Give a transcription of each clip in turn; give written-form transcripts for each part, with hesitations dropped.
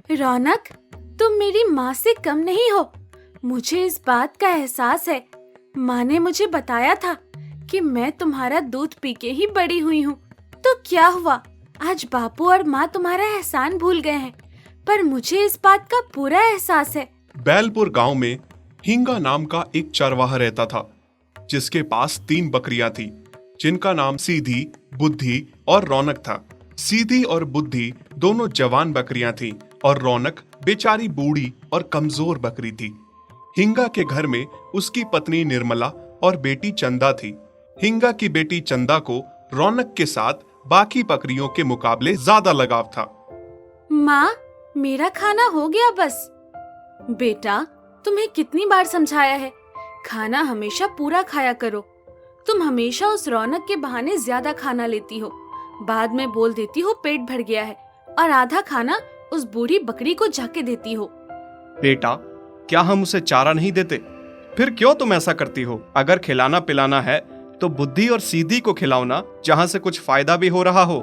रौनक, तुम मेरी माँ से कम नहीं हो। मुझे इस बात का एहसास है। माँ ने मुझे बताया था कि मैं तुम्हारा दूध पी के ही बड़ी हुई हूँ। तो क्या हुआ, आज बापू और माँ तुम्हारा एहसान भूल गए हैं, पर मुझे इस बात का पूरा एहसास है। बैलपुर गांव में हिंगा नाम का एक चरवाहा रहता था, जिसके पास 3 बकरियां थी, जिनका नाम सीधी, बुद्धि और रौनक था। सीधी और बुद्धि दोनों जवान बकरियां थीं और रौनक बेचारी बूढ़ी और कमजोर बकरी थी। हिंगा के घर में उसकी पत्नी निर्मला और बेटी चंदा थी। हिंगा की बेटी चंदा को रौनक के साथ बाकी बकरियों के मुकाबले ज्यादा लगाव था। माँ, मेरा खाना हो गया बस। बेटा, तुम्हें कितनी बार समझाया है, खाना हमेशा पूरा खाया करो। तुम हमेशा उस रौनक के बहाने ज्यादा खाना लेती हो, बाद में बोल देती हो पेट भर गया है, और आधा खाना उस बूढ़ी बकरी को जाके देती हो। बेटा, क्या हम उसे चारा नहीं देते? फिर क्यों तुम ऐसा करती हो? अगर खिलाना पिलाना है तो बुद्धि और सीधी को खिलाओ ना, जहाँ से कुछ फायदा भी हो रहा हो।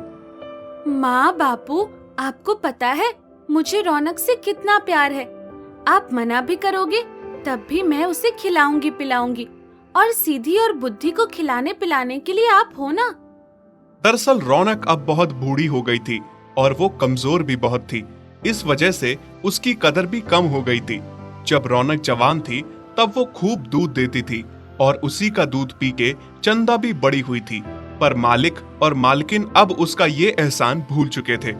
माँ बापू, आपको पता है मुझे रौनक से कितना प्यार है। आप मना भी करोगे तब भी मैं उसे खिलाऊंगी पिलाऊंगी, और सीधी और बुद्धि को खिलाने पिलाने के लिए आप हो ना। दरअसल रौनक अब बहुत बूढ़ी हो गई थी और वो कमजोर भी बहुत थी। इस वजह से उसकी कदर भी कम हो गई थी। जब रौनक जवान थी तब वो खूब दूध देती थी और उसी का दूध पी के चंदा भी बड़ी हुई थी, पर मालिक और मालकिन अब उसका ये एहसान भूल चुके थे।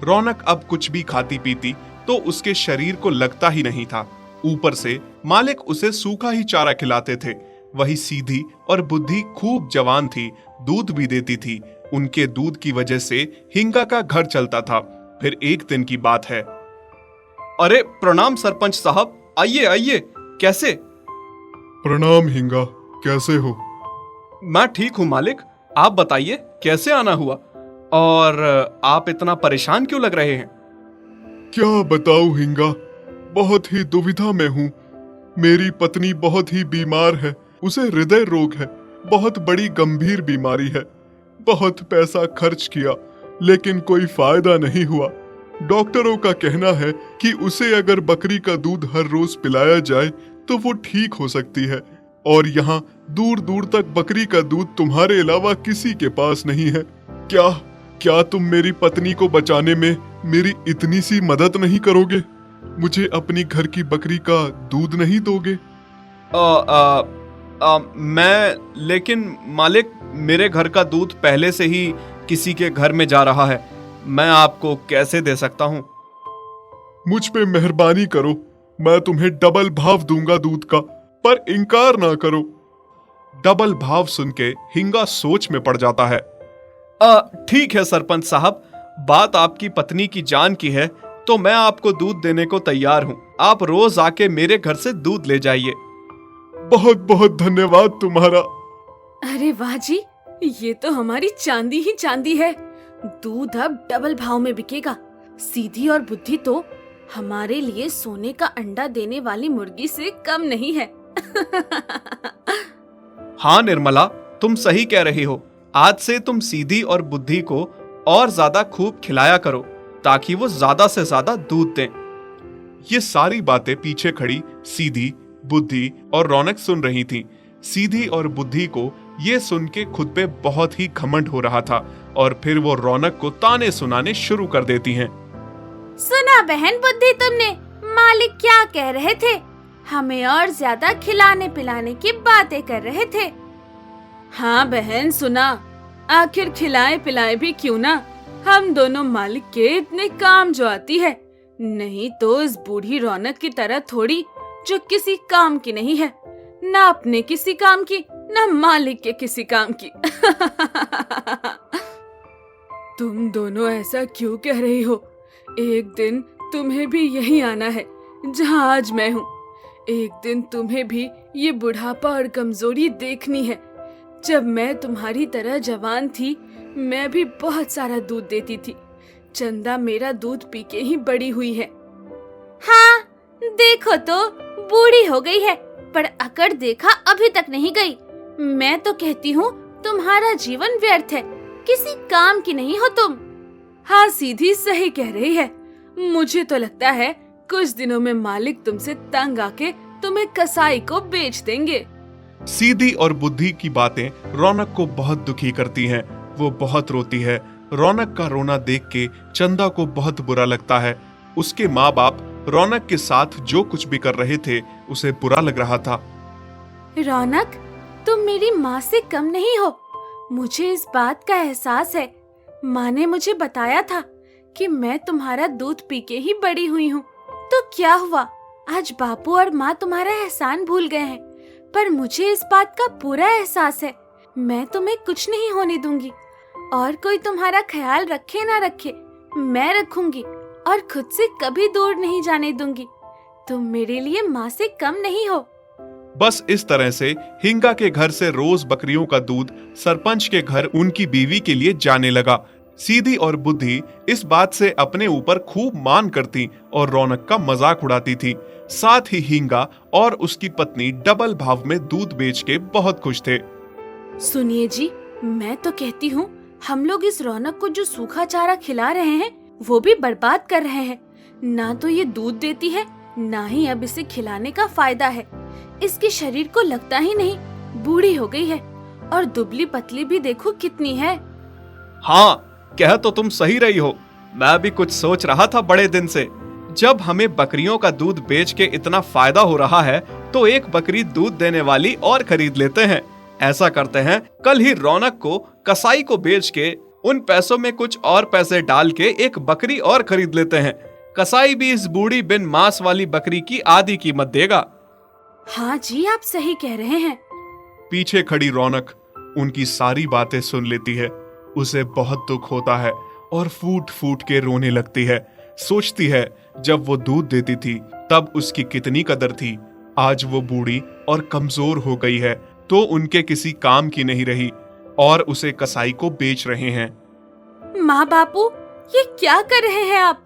रौनक अब कुछ भी खाती पीती तो उसके शरीर को लगता ही नहीं था। ऊपर से मालिक उसे सूखा ही चारा खिलाते थे। वही सीधी और बुद्धि खूब जवान थी, दूध भी देती थी। उनके दूध की वजह से हिंगा का घर चलता था। फिर एक दिन की बात है। अरे प्रणाम सरपंच साहब, आइए आइए। कैसे? प्रणाम हिंगा, कैसे हो? मैं ठीक हूँ मालिक, आप बताइए कैसे आना हुआ, और आप इतना परेशान क्यों लग रहे हैं? क्या बताऊं हिंगा, बहुत ही दुविधा में हूँ। मेरी पत्नी बहुत ही बीमार है, उसे हृदय रोग है, बहुत बड़ी गंभीर बीमारी है। बहुत पैसा खर्च किया लेकिन कोई फायदा नहीं हुआ। डॉक्टरों का कहना है कि उसे अगर बकरी का दूध हर रोज पिलाया जाए तो वो ठीक हो सकती है, और यहाँ दूर दूर तक बकरी का दूध तुम्हारे अलावा किसी के पास नहीं है। क्या तुम मेरी पत्नी को बचाने में मेरी इतनी सी मदद नहीं करोगे? मुझे अपनी घर की बकरी का दूध नहीं दोगे? लेकिन मालिक, मेरे घर का दूध पहले से ही किसी के घर में जा रहा है, मैं आपको कैसे दे सकता हूँ? मुझ पे मेहरबानी करो, मैं तुम्हें डबल भाव दूंगा दूध का, पर इनकार ना करो। डबल भाव सुन के हिंगा सोच में पड़ जाता है। ठीक है सरपंच साहब, बात आपकी पत्नी की जान की है तो मैं आपको दूध देने को तैयार हूँ। आप रोज आके मेरे घर से दूध ले जाइए। बहुत बहुत धन्यवाद तुम्हारा। अरे वाह जी, ये तो हमारी चांदी ही चांदी है। दूध अब डबल भाव में बिकेगा। सीधी और बुद्धि तो हमारे लिए सोने का अंडा देने वाली मुर्गी से कम नहीं है। हाँ निर्मला, तुम सही कह रही हो। आज से तुम सीधी और बुद्धि को और ज्यादा खूब खिलाया करो ताकि वो ज्यादा से ज्यादा दूध दें। ये सारी बातें पीछे खड़ी सीधी, बुद्धि और रौनक सुन रही थीं। सीधी और बुद्धि को ये सुन के खुद पे बहुत ही घमंड हो रहा था, और फिर वो रौनक को ताने सुनाने शुरू कर देती हैं। सुना बहन बुद्धि, तुमने मालिक क्या कह रहे थे? हमें और ज्यादा खिलाने पिलाने की बातें कर रहे थे। हाँ बहन, सुना। आखिर खिलाए पिलाए भी क्यों ना, हम दोनों मालिक के इतने काम जो आती है। नहीं तो इस बूढ़ी रौनक की तरह थोड़ी, जो किसी काम की नहीं है, ना अपने किसी काम की, ना मालिक के किसी काम की। तुम दोनों ऐसा क्यों कह रही हो? एक दिन तुम्हें भी यही आना है जहाँ आज मैं हूँ। एक दिन तुम्हें भी ये बुढ़ापा और कमजोरी देखनी है। जब मैं तुम्हारी तरह जवान थी, मैं भी बहुत सारा दूध देती थी। चंदा मेरा दूध पी के ही बड़ी हुई है। हाँ, देखो तो बूढ़ी हो गई है, पर अकड़ देखा अभी तक नहीं गई। मैं तो कहती हूँ तुम्हारा जीवन व्यर्थ है, किसी काम की नहीं हो तुम। हाँ, सीधी सही कह रही है। मुझे तो लगता है कुछ दिनों में मालिक तुमसे तंग आके तुम्हें कसाई को बेच देंगे। सीधी और बुद्धि की बातें रौनक को बहुत दुखी करती हैं। वो बहुत रोती है। रौनक का रोना देख के चंदा को बहुत बुरा लगता है। उसके माँ बाप रौनक के साथ जो कुछ भी कर रहे थे उसे बुरा लग रहा था। रौनक, तुम मेरी माँ से कम नहीं हो। मुझे इस बात का एहसास है। माँ ने मुझे बताया था कि मैं तुम्हारा दूध पी के ही बड़ी हुई हूँ। तो क्या हुआ, आज बापू और माँ तुम्हारा एहसान भूल गए हैं, पर मुझे इस बात का पूरा एहसास है। मैं तुम्हें कुछ नहीं होने दूंगी, और कोई तुम्हारा ख्याल रखे ना रखे, मैं रखूंगी और खुद से कभी दूर नहीं जाने दूंगी। तुम मेरे लिए माँ से कम नहीं हो। बस इस तरह से हिंगा के घर से रोज बकरियों का दूध सरपंच के घर उनकी बीवी के लिए जाने लगा। सीधी और बुद्धि इस बात से अपने ऊपर खूब मान करती और रौनक का मजाक उड़ाती थी। साथ ही हिंगा और उसकी पत्नी डबल भाव में दूध बेच के बहुत खुश थे। सुनिए जी, मैं तो कहती हूँ हम लोग इस रौनक को जो सूखा चारा खिला रहे हैं वो भी बर्बाद कर रहे हैं। ना तो ये दूध देती है, ना ही अब इसे खिलाने का फायदा है। इसके शरीर को लगता ही नहीं, बूढ़ी हो गई है और दुबली पतली भी देखो कितनी है। हाँ, कह तो तुम सही रही हो। मैं भी कुछ सोच रहा था बड़े दिन से। जब हमें बकरियों का दूध बेच के इतना फायदा हो रहा है तो एक बकरी दूध देने वाली और खरीद लेते हैं। ऐसा करते हैं, कल ही रौनक को कसाई को बेच के उन पैसों में कुछ और पैसे डाल के एक बकरी और खरीद लेते हैं। कसाई भी इस बूढ़ी बिन मांस वाली बकरी की आधी कीमत देगा। हाँ जी, आप सही कह रहे हैं। पीछे खड़ी रौनक उनकी सारी बातें सुन लेती है। उसे बहुत दुख होता है और फूट फूट के रोने लगती है। सोचती है जब वो दूध देती थी तब उसकी कितनी कदर थी। आज वो बूढ़ी और कमजोर हो गई है तो उनके किसी काम की नहीं रही और उसे कसाई को बेच रहे हैं। माँ बापू, ये क्या कर रहे हैं आप?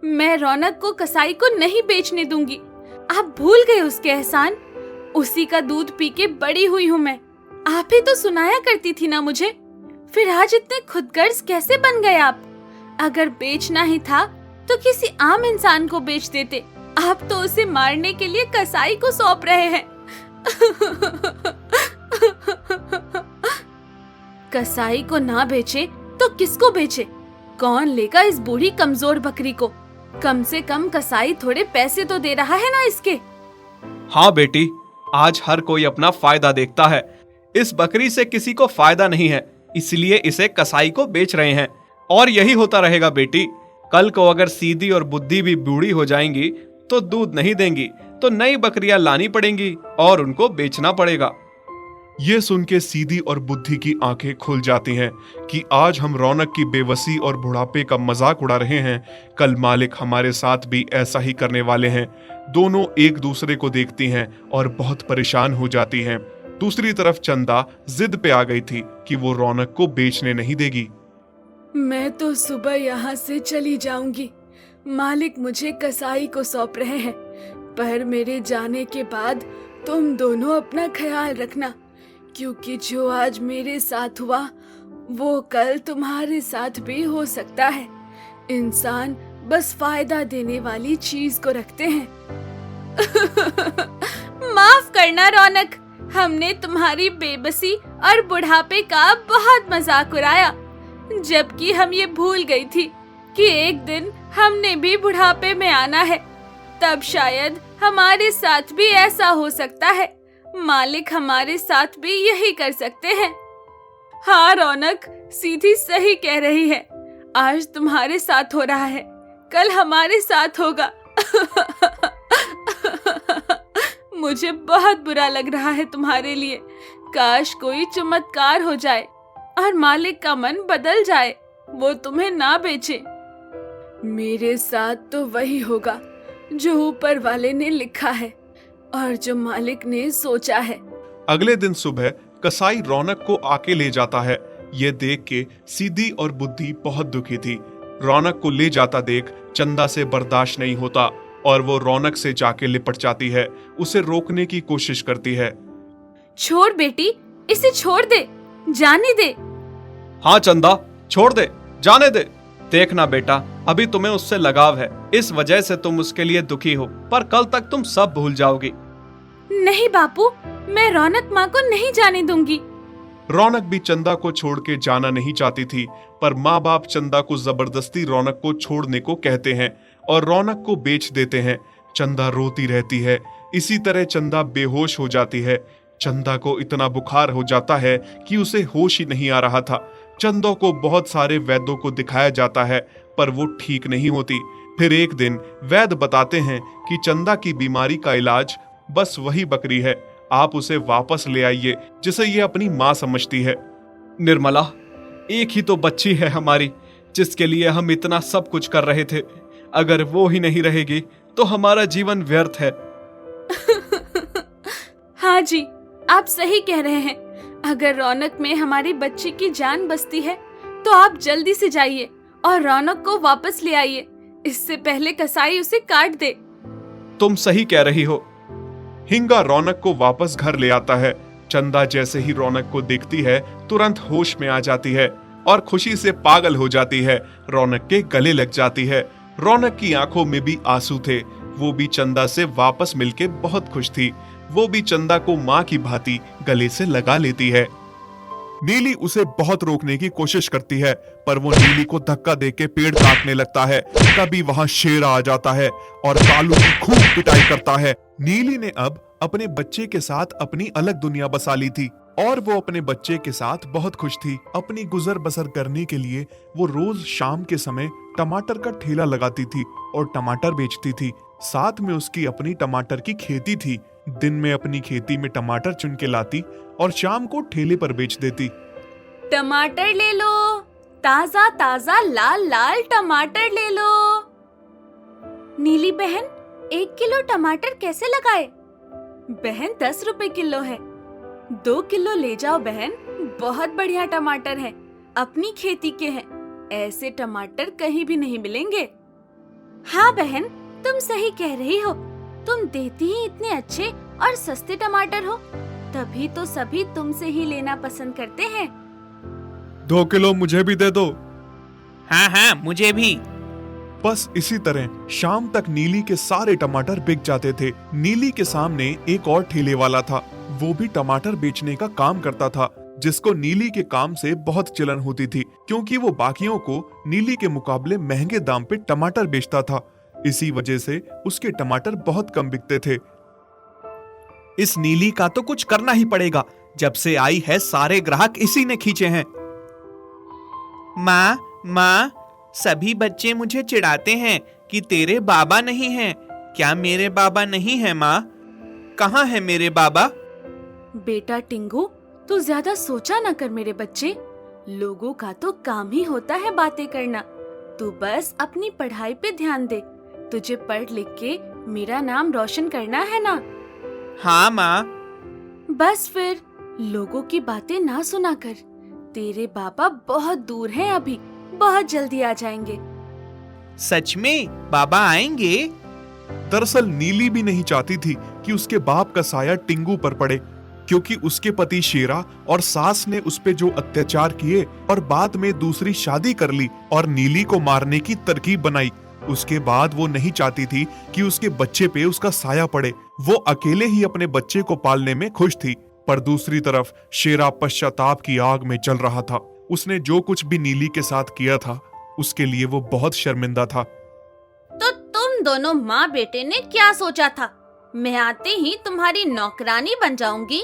मैं रौनक को कसाई को नहीं बेचने दूंगी। आप भूल गए उसके एहसान। उसी का दूध पी के बड़ी हुई हूँ मैं। आप ही तो सुनाया करती थी ना मुझे। फिर आज इतने खुदगर्ज कैसे बन गए आप? अगर बेचना ही था तो किसी आम इंसान को बेच देते। आप तो उसे मारने के लिए कसाई को सौंप रहे हैं। कसाई को ना बेचे तो किसको बेचे? कौन लेगा इस बूढ़ी कमजोर बकरी को? कम से कम कसाई थोड़े पैसे तो दे रहा है ना इसके। हाँ बेटी, आज हर कोई अपना फायदा देखता है। इस बकरी से किसी को फायदा नहीं है, इसलिए इसे कसाई को बेच रहे हैं और यही होता रहेगा बेटी। कल को अगर सीधी और बुद्धि भी बूढ़ी हो जाएंगी तो दूध नहीं देंगी तो नई बकरियां लानी पड़ेंगी और उनको बेचना पड़ेगा। ये सुन के सीधी और बुद्धि की आंखें खुल जाती हैं कि आज हम रौनक की बेबसी और बुढ़ापे का मजाक उड़ा रहे हैं, कल मालिक हमारे साथ भी ऐसा ही करने वाले हैं। दोनों एक दूसरे को देखती हैं और बहुत परेशान हो जाती हैं। दूसरी तरफ चंदा जिद पे आ गई थी कि वो रौनक को बेचने नहीं देगी। मैं तो सुबह यहाँ से चली जाऊंगी। मालिक मुझे कसाई को सौंप रहे हैं, पर मेरे जाने के बाद तुम दोनों अपना ख्याल रखना, क्योंकि जो आज मेरे साथ हुआ वो कल तुम्हारे साथ भी हो सकता है। इंसान बस फायदा देने वाली चीज को रखते हैं। माफ करना रौनक, हमने तुम्हारी बेबसी और बुढ़ापे का बहुत मजाक उड़ाया, जबकि हम ये भूल गई थी कि एक दिन हमने भी बुढ़ापे में आना है। तब शायद हमारे साथ भी ऐसा हो सकता है। मालिक हमारे साथ भी यही कर सकते हैं। हाँ रौनक, सीधी सही कह रही है। आज तुम्हारे साथ हो रहा है, कल हमारे साथ होगा। मुझे बहुत बुरा लग रहा है तुम्हारे लिए। काश कोई चमत्कार हो जाए और मालिक का मन बदल जाए, वो तुम्हें ना बेचे। मेरे साथ तो वही होगा जो ऊपर वाले ने लिखा है और जो मालिक ने सोचा है। अगले दिन सुबह कसाई रौनक को आके ले जाता है। ये देख के सीधी और बुद्धि बहुत दुखी थी। रौनक को ले जाता देख चंदा से बर्दाश्त नहीं होता और वो रौनक से जाके लिपट जाती है, उसे रोकने की कोशिश करती है। छोड़ बेटी, इसे छोड़ दे, जाने दे। हाँ चंदा, छोड़ दे, जाने दे। देखना बेटा, अभी तुम्हें उससे लगाव है, इस वजह से तुम उसके लिए दुखी हो, पर कल तक तुम सब भूल जाओगी। नहीं बापू, मैं रौनक माँ को नहीं जाने दूंगी। रौनक भी चंदा को छोड़ के जाना नहीं चाहती थी, पर माँ बाप चंदा को जबरदस्ती रौनक को छोड़ने को कहते हैं और रौनक को बेच देते हैं। चंदा रोती रहती है। इसी तरह चंदा बेहोश हो जाती है। चंदा को इतना बुखार हो जाता है कि उसे होश ही नहीं आ रहा था। चंदा को बहुत सारे वैद्यों को दिखाया जाता है, पर वो ठीक नहीं होती। फिर एक दिन वैद्य बताते हैं कि चंदा की बीमारी का इलाज बस वही बकरी है, आप उसे वापस ले आइए जिसे ये अपनी माँ समझती है। निर्मला, एक ही तो बच्ची है हमारी, जिसके लिए हम इतना सब कुछ कर रहे थे। अगर वो ही नहीं रहेगी तो हमारा जीवन व्यर्थ है। हाँ जी, आप सही कह रहे हैं। अगर रौनक में हमारी बच्ची की जान बसती है तो आप जल्दी से जाइए और रौनक को वापस ले आइए, इससे पहले कसाई उसे काट दे। तुम सही कह रही हो। हिंगा रौनक को वापस घर ले आता है। चंदा जैसे ही रौनक को देखती है तुरंत होश में आ जाती है और खुशी से पागल हो जाती है। रौनक के गले लग जाती है। रौनक की आंखों में भी आंसू थे। वो भी चंदा से वापस मिलके बहुत खुश थी। वो भी चंदा को माँ की भांति गले से लगा लेती है। नीली उसे बहुत रोकने की कोशिश करती है, पर वो नीली को धक्का देके पेड़ काटने लगता है। तभी वहां शेर आ जाता है और कालू की खूब पिटाई करता है। नीली ने अब अपने बच्चे के साथ अपनी अलग दुनिया बसा ली थी और वो अपने बच्चे के साथ बहुत खुश थी। अपनी गुजर बसर करने के लिए वो रोज शाम के समय टमाटर का ठेला लगाती थी और टमाटर बेचती थी। साथ में उसकी अपनी टमाटर की खेती थी। दिन में अपनी खेती में टमाटर चुन के लाती और शाम को ठेले पर बेच देती। टमाटर ले लो, ताजा ताजा लाल लाल टमाटर ले लो। नीली बहन, 1 किलो टमाटर कैसे लगाए? बहन 10 रुपए किलो है। 2 किलो ले जाओ बहन, बहुत बढ़िया टमाटर है, अपनी खेती के हैं। ऐसे टमाटर कहीं भी नहीं मिलेंगे। हाँ बहन, तुम सही कह रही हो। तुम देती ही इतने अच्छे और सस्ते टमाटर हो, तभी तो सभी तुमसे ही लेना पसंद करते हैं। 2 किलो मुझे भी दे दो। हाँ हाँ, मुझे भी। बस इसी तरह शाम तक नीली के सारे टमाटर बिक जाते थे। नीली के सामने एक और ठेले वाला था। वो भी टमाटर बेचने का काम करता था, जिसको नीली के काम से बहुत जलन होती थी, क्योंकि वो बाकियों को नीली के मुकाबले महंगे दाम पे टमाटर बेचता था। इसी वजह से उसके टमाटर बहुत कम बिकते थे। इस नीली का तो कुछ करना ही पड़ेगा। जब से आई है सारे ग्राहक इसी ने खींचे हैं। माँ, सभी बच्चे मुझे चिढ़ाते हैं कि तेरे बाबा नहीं हैं। क्या मेरे बाबा नहीं हैं माँ? कहाँ है मेरे बाबा? बेटा टिंगू, तू ज्यादा सोचा ना कर मेरे बच्चे। लोगों का तो काम ही होता है बातें करना। तू बस अपनी पढ़ाई पे ध्यान दे। तुझे पढ़ लिख के मेरा नाम रोशन करना है ना? हाँ माँ। बस फिर लोगों की बातें ना सुना कर। तेरे बाबा बहुत दूर हैं अभी, बहुत जल्दी आ जाएंगे। सच में बाबा आएंगे? दरअसल नीली भी नहीं चाहती थी कि उसके बाप का साया टिंगू पर पड़े, क्योंकि उसके पति शेरा और सास ने उस पे जो अत्याचार किए और बाद में दूसरी शादी कर ली और नीली को मारने की तरकीब बनाई। उसके बाद वो नहीं चाहती थी कि उसके बच्चे पे उसका साया पड़े। वो अकेले ही अपने बच्चे को पालने में खुश थी, पर दूसरी तरफ शेरा पश्चाताप की आग में जल रहा था। उसने जो कुछ भी नीली के साथ किया था, उसके लिए वो बहुत शर्मिंदा था। तो तुम दोनों माँ बेटे ने क्या सोचा था? मैं आते ही तुम्हारी नौकरानी बन जाऊंगी?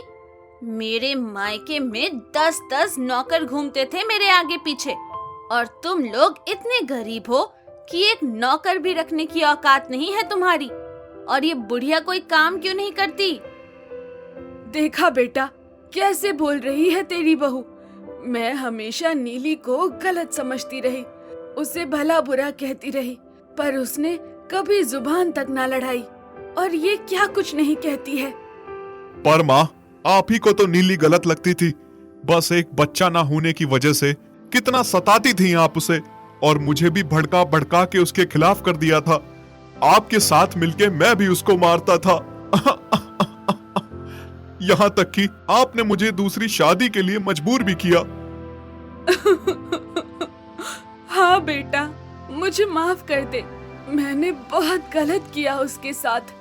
मेरे मायके में 10-10 नौकर घूमते थे मेरे आगे पीछे, और तुम लोग इतने गरीब हो कि एक नौकर भी रखने की औकात नहीं है तुम्हारी। और ये बुढ़िया कोई काम क्यों नहीं करती? देखा बेटा, कैसे बोल रही है तेरी बहू। मैं हमेशा नीली को गलत समझती रही, उसे भला बुरा कहती रही, पर उसने कभी जुबान तक ना लड़ाई, और ये क्या कुछ नहीं कहती है। पर माँ, आप ही को तो नीली गलत लगती थी। बस एक बच्चा ना होने की वजह से कितना सताती थी आप उसे, और मुझे भी भड़का भड़का के उसके खिलाफ कर दिया था। आपके साथ मिलके मैं भी उसको मारता था। यहाँ तक कि आपने मुझे दूसरी शादी के लिए मजबूर भी किया। हाँ बेटा, मुझे माफ कर दे। मैंने बहुत गलत किया उसके साथ।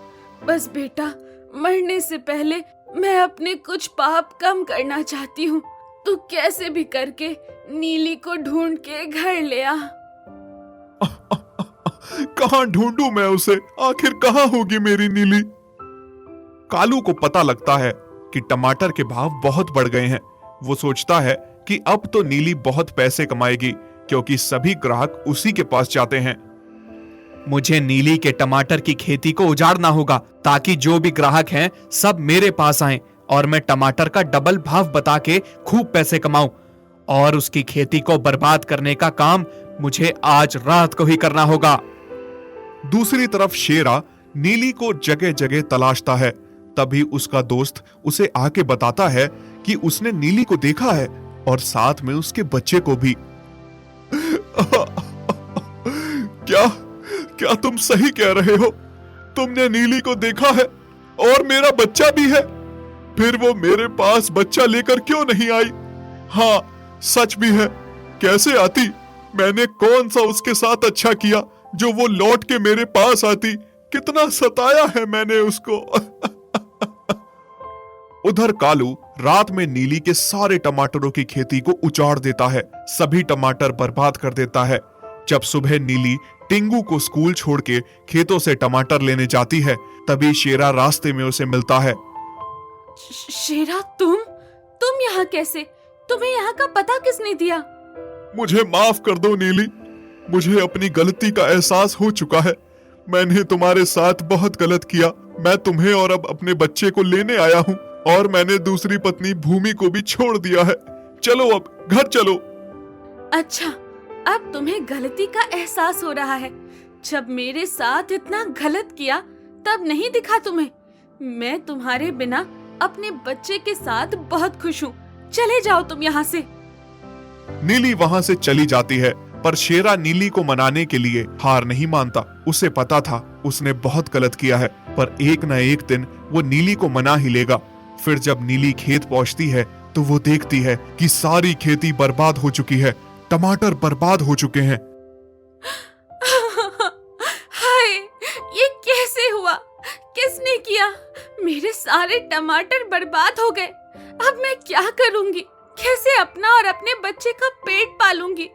बस बेटा, मरने से पहले मैं अपने कुछ पाप कम करना चाहती हूँ। तू कैसे भी करके नीली को ढूंढ के घर ले आ। कहाँ ढूंढूं मैं उसे? आखिर कहाँ होगी मेरी नीली? कालू को पता लगता है कि टमाटर के भाव बहुत बढ़ गए हैं। वो सोचता है कि अब तो नीली बहुत पैसे कमाएगी, क्योंकि सभी ग्राहक उसी के पास जाते हैं। मुझे नीली के टमाटर की खेती को उजाड़ना होगा, ताकि जो भी ग्राहक हैं सब मेरे पास आएं और मैं टमाटर का डबल भाव बता के खूब पैसे कमाऊं। और उसकी खेती को बर्बाद करने का काम मुझे आज रात को ही करना होगा। दूसरी तरफ शेरा नीली को जगह जगह तलाशता है। तभी उसका दोस्त उसे आके बताता है कि उसने नीली को देखा है और साथ में उसके बच्चे को भी। क्या तुम सही कह रहे हो? तुमने नीली को देखा है और मेरा बच्चा भी है। फिर वो मेरे पास बच्चा लेकर क्यों नहीं आई? हाँ, सच भी है। कैसे आती? मैंने कौन सा उसके साथ अच्छा किया जो वो लौट के मेरे पास आती? कितना सताया है मैंने उसको। उधर कालू रात में नीली के सारे टमाटरों की खेती को उजाड़ देता है। सभी टमाटर बर्बाद कर देता है। जब सुबह नीली टिंगू को स्कूल छोड़ के खेतों से टमाटर लेने जाती है, तभी शेरा रास्ते में उसे मिलता है। शेरा, तुम यहाँ कैसे? तुम्हें यहाँ का पता किसने दिया? मुझे माफ कर दो नीली। मुझे अपनी गलती का एहसास हो चुका है। मैंने तुम्हारे साथ बहुत गलत किया। मैं तुम्हें और अब अपने बच्चे को लेने आया हूँ, और मैंने दूसरी पत्नी भूमि को भी छोड़ दिया है। चलो, अब घर चलो। अच्छा, अब तुम्हें गलती का एहसास हो रहा है। जब मेरे साथ इतना गलत किया तब नहीं दिखा तुम्हें? मैं तुम्हारे बिना अपने बच्चे के साथ बहुत खुश हूँ। चले जाओ तुम यहाँ से। नीली वहां से चली जाती है, पर शेरा नीली को मनाने के लिए हार नहीं मानता। उसे पता था उसने बहुत गलत किया है, पर एक न एक दिन वो नीली को मना ही लेगा। फिर जब नीली खेत पहुंचती है तो वो देखती है कि सारी खेती बर्बाद हो चुकी है। टमाटर बर्बाद हो चुके हैं। हाय, ये कैसे हुआ? किसने किया? मेरे सारे टमाटर बर्बाद हो गए। अब मैं क्या करूंगी? कैसे अपना और अपने बच्चे का पेट पालूंगी?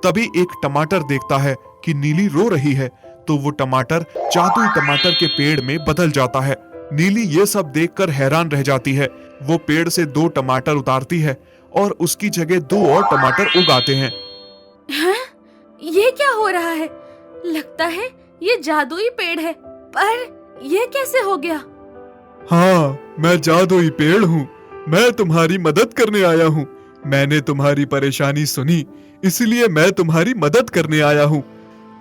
तभी एक टमाटर देखता है कि नीली रो रही है, तो वो टमाटर जादुई टमाटर के पेड़ में बदल जाता है। नीली ये सब देखकर हैरान रह जाती है। वो पेड़ से 2 टमाटर उतारती है और उसकी जगह 2 और टमाटर उगाते हैं। हाँ? ये क्या हो रहा है? लगता है ये जादुई पेड़ है, पर ये कैसे हो गया? हाँ, मैं जादुई पेड़ हूँ। मैं तुम्हारी मदद करने आया हूँ। मैंने तुम्हारी परेशानी सुनी, इसलिए मैं तुम्हारी मदद करने आया हूँ।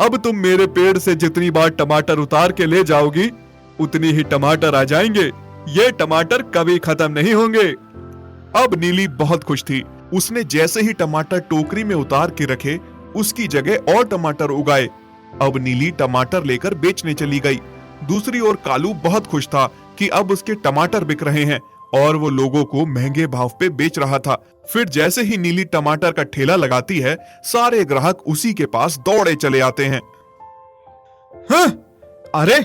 अब तुम मेरे पेड़ से जितनी बार टमाटर उतार के ले जाओगी, उतनी ही टमाटर आ जाएंगे। ये टमाटर कभी खत्म नहीं होंगे। अब नीली बहुत खुश थी। उसने जैसे ही टमाटर टोकरी में उतार के रखे, उसकी जगह और टमाटर उगाए। अब नीली टमाटर लेकर बेचने चली गई। दूसरी ओर कालू बहुत खुश था कि अब उसके टमाटर बिक रहे हैं और वो लोगों को महंगे भाव पे बेच रहा था। फिर जैसे ही नीली टमाटर का ठेला लगाती है, सारे ग्राहक उसी के पास दौड़े चले आते हैं। हाँ? अरे,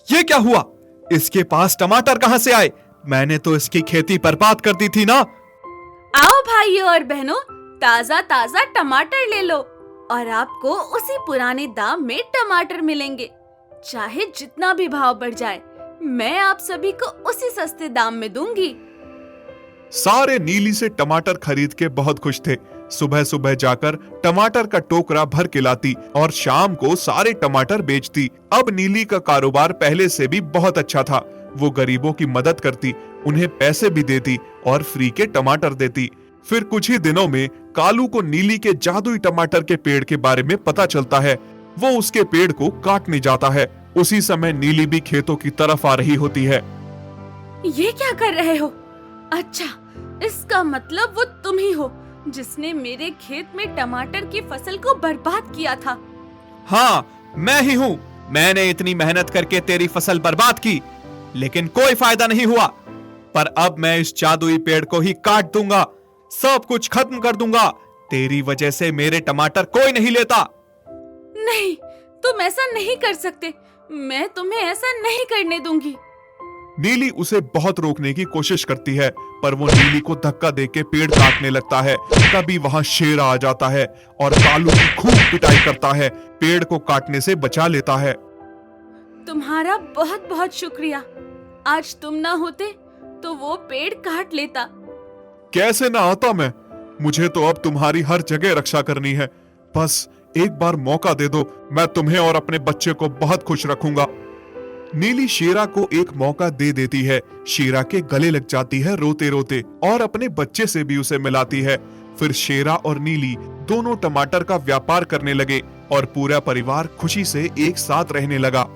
ये क्या हुआ? इसके पास टमाटर कहां से आए? मैंने तो इसकी खेती बर्बाद कर दी थी ना। आओ भाइयों और बहनों, ताजा ताजा टमाटर ले लो और आपको उसी पुराने दाम में टमाटर मिलेंगे। चाहे जितना भी भाव बढ़ जाए, मैं आप सभी को उसी सस्ते दाम में दूंगी। सारे नीली से टमाटर खरीद के बहुत खुश थे। सुबह सुबह जाकर टमाटर का टोकरा भर के लाती और शाम को सारे टमाटर बेचती। अब नीली का कारोबार पहले से भी बहुत अच्छा था। वो गरीबों की मदद करती, उन्हें पैसे भी देती और फ्री के टमाटर देती। फिर कुछ ही दिनों में कालू को नीली के जादुई टमाटर के पेड़ के बारे में पता चलता है। वो उसके पेड़ को काटने जाता है। उसी समय नीली भी खेतों की तरफ आ रही होती है। ये क्या कर रहे हो? अच्छा, इसका मतलब वो तुम ही हो जिसने मेरे खेत में टमाटर की फसल को बर्बाद किया था। हाँ, मैं ही हूँ। मैंने इतनी मेहनत करके तेरी फसल बर्बाद की, लेकिन कोई फायदा नहीं हुआ। पर अब मैं इस जादुई पेड़ को ही काट दूंगा, सब कुछ खत्म कर दूंगा। तेरी वजह से मेरे टमाटर कोई नहीं लेता। नहीं, तुम ऐसा नहीं कर सकते। मैं तुम्हें ऐसा नहीं करने दूंगी। नीली उसे बहुत रोकने की कोशिश करती है, पर वो नीली को धक्का देके पेड़ काटने लगता है। तभी वहां शेर आ जाता है और कालू की खूब पिटाई करता है, पेड़ को काटने से बचा लेता है। तुम्हारा बहुत बहुत शुक्रिया। आज तुम ना होते तो वो पेड़ काट लेता। कैसे ना आता मैं? मुझे तो अब तुम्हारी हर जगह रक्षा करनी है। बस एक बार मौका दे दो, मैं तुम्हें और अपने बच्चे को बहुत खुश रखूंगा। नीली शेरा को एक मौका दे देती है, शेरा के गले लग जाती है रोते रोते और अपने बच्चे से भी उसे मिलाती है। फिर शेरा और नीली दोनों टमाटर का व्यापार करने लगे और पूरा परिवार खुशी से एक साथ रहने लगा।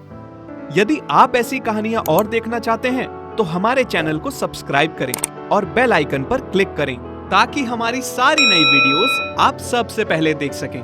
यदि आप ऐसी कहानियां और देखना चाहते हैं तो हमारे चैनल को सब्सक्राइब करें और बेल आइकन पर क्लिक करें ताकि हमारी सारी नई वीडियोस आप सबसे पहले देख सकें।